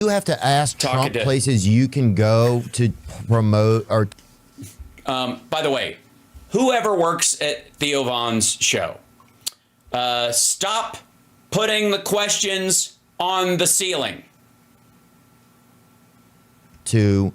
You have to ask Trump places you can go to promote or. By the way, whoever works at Theo Von's show, stop putting the questions on the ceiling. To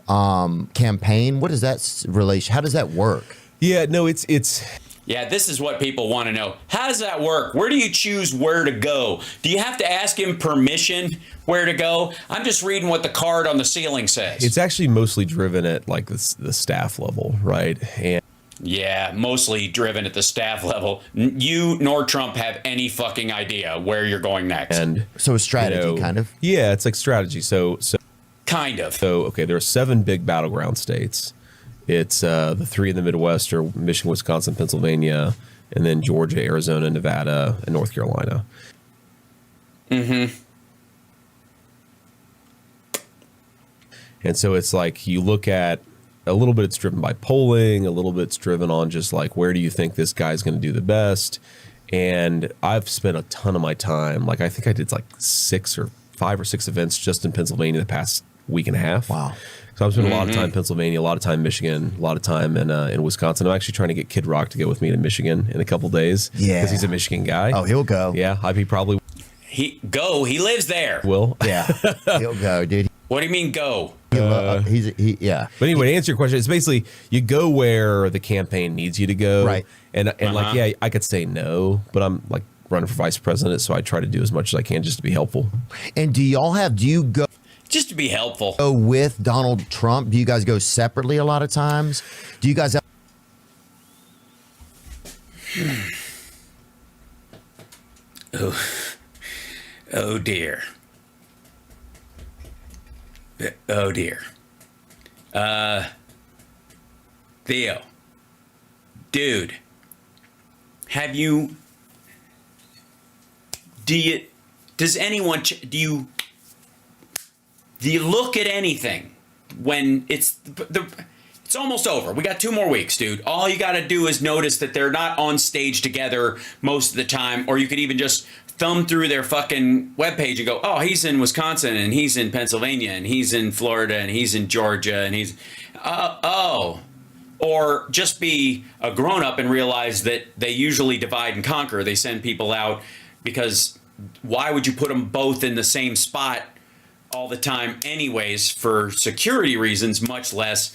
campaign, what is that relation? How does that work? Yeah, no, it's. Yeah, this is what people want to know. How does that work? Where do you choose where to go? Do you have to ask him permission where to go? I'm just reading what the card on the ceiling says. It's actually mostly driven at like the staff level, right? And yeah, mostly driven at the staff level. You nor Trump have any fucking idea where you're going next. And so a strategy, kind of. Yeah, it's like strategy. So kind of. So okay, there are 7 big battleground states. It's the 3 in the Midwest are Michigan, Wisconsin, Pennsylvania, and then Georgia, Arizona, Nevada, and North Carolina. Mm-hmm. And so it's like you look at a little bit it's driven by polling, a little bit it's driven on just like where do you think this guy's going to do the best. And I've spent a ton of my time, like I think I did like 5 or 6 events just in Pennsylvania the past week and a half. Wow. So I've spent a lot of time in Pennsylvania, a lot of time in Michigan, a lot of time in Wisconsin. I'm actually trying to get Kid Rock to go with me to Michigan in a couple days. Yeah. Because he's a Michigan guy. Oh, he'll go. Yeah, he probably He lives there. will. Yeah. He'll go, dude. What do you mean go? Yeah. But anyway, to answer your question, it's basically you go where the campaign needs you to go. Right. And like, yeah, I could say no, but I'm like running for vice president, so I try to do as much as I can just to be helpful. And do you go just to be helpful with Donald Trump? Do you guys go separately a lot of times? Do you guys have Oh dear. Oh dear. Theo. Dude. Does anyone, do you look at anything when it's almost over? We got 2 more weeks, dude. All you got to do is notice that they're not on stage together most of the time, or you could even just thumb through their fucking webpage and go, oh, he's in Wisconsin, and he's in Pennsylvania, and he's in Florida, and he's in Georgia, and he's, or just be a grown-up and realize that they usually divide and conquer. They send people out because why would you put them both in the same spot all the time anyways for security reasons, much less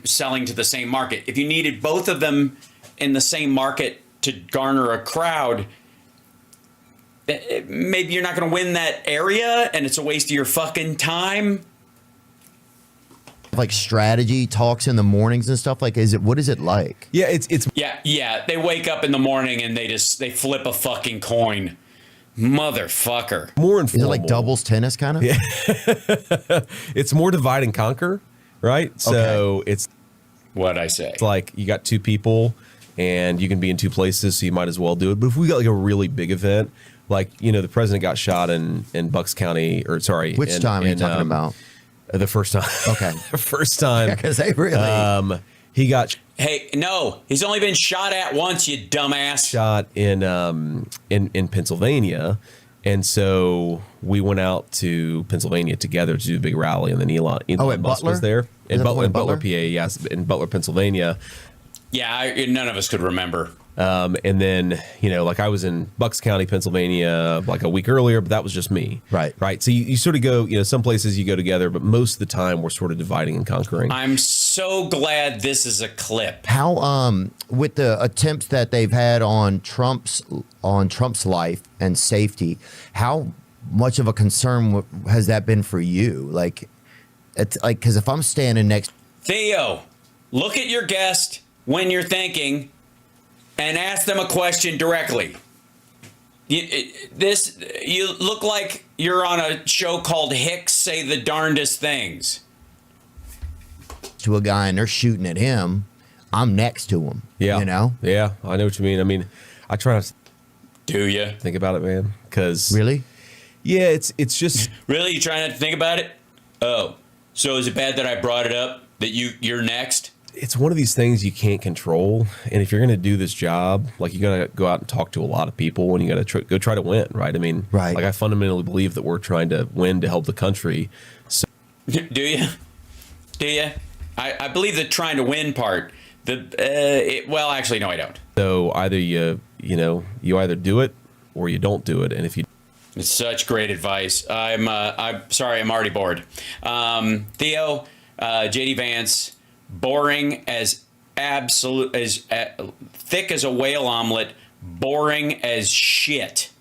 selling to the same market? If you needed both of them in the same market to garner a crowd, maybe you're not going to win that area and it's a waste of your fucking time. Like strategy talks in the mornings and stuff? Like, what is it like? Yeah, it's yeah. They wake up in the morning and they flip a fucking coin. Motherfucker. More informal. Is it like doubles tennis kind of? Yeah. It's more divide and conquer, right? So it's what I say. It's like you got 2 people and you can be in 2 places, so you might as well do it. But if we got like a really big event, like, you know, the president got shot in Bucks County, or sorry. Which time are you talking about? The first time. Okay. The first time. Because they really. He got. Hey, no, he's only been shot at once, you dumbass. Shot in Pennsylvania, and so we went out to Pennsylvania together to do a big rally, and then Elon Musk Butler was there in Butler, PA, yes, in Butler, Pennsylvania. Yeah, none of us could remember. And then, you know, like I was in Bucks County, Pennsylvania, like a week earlier, but that was just me. Right. So you sort of go, you know, some places you go together, but most of the time we're sort of dividing and conquering. I'm so glad this is a clip. How, with the attempts that they've had on Trump's life and safety, how much of a concern has that been for you? Like, it's like, because if I'm standing next. Theo, look at your guest when you're thinking and ask them a question directly. You look like you're on a show called Hicks Say the Darndest Things. To a guy and they're shooting at him, I'm next to him. Yeah. You know? Yeah, I know what you mean. I mean, I try not to. Do you? Think about it, man. Because. Really? Yeah, it's just. Really? You trying not to think about it? Oh. So is it bad that I brought it up? That you're next? it's one of these things you can't control. And if you're going to do this job, like, you got to go out and talk to a lot of people, and you got to go try to win, right? I mean, Right. like, I fundamentally believe that we're trying to win to help the country. So, Do you? Do you? I believe the trying to win part. Well, actually, no, I don't. so either you either do it or you don't do it. And if you It's such great advice. I'm sorry, I'm already bored. Theo, JD Vance, boring as thick as a whale omelet, boring as shit.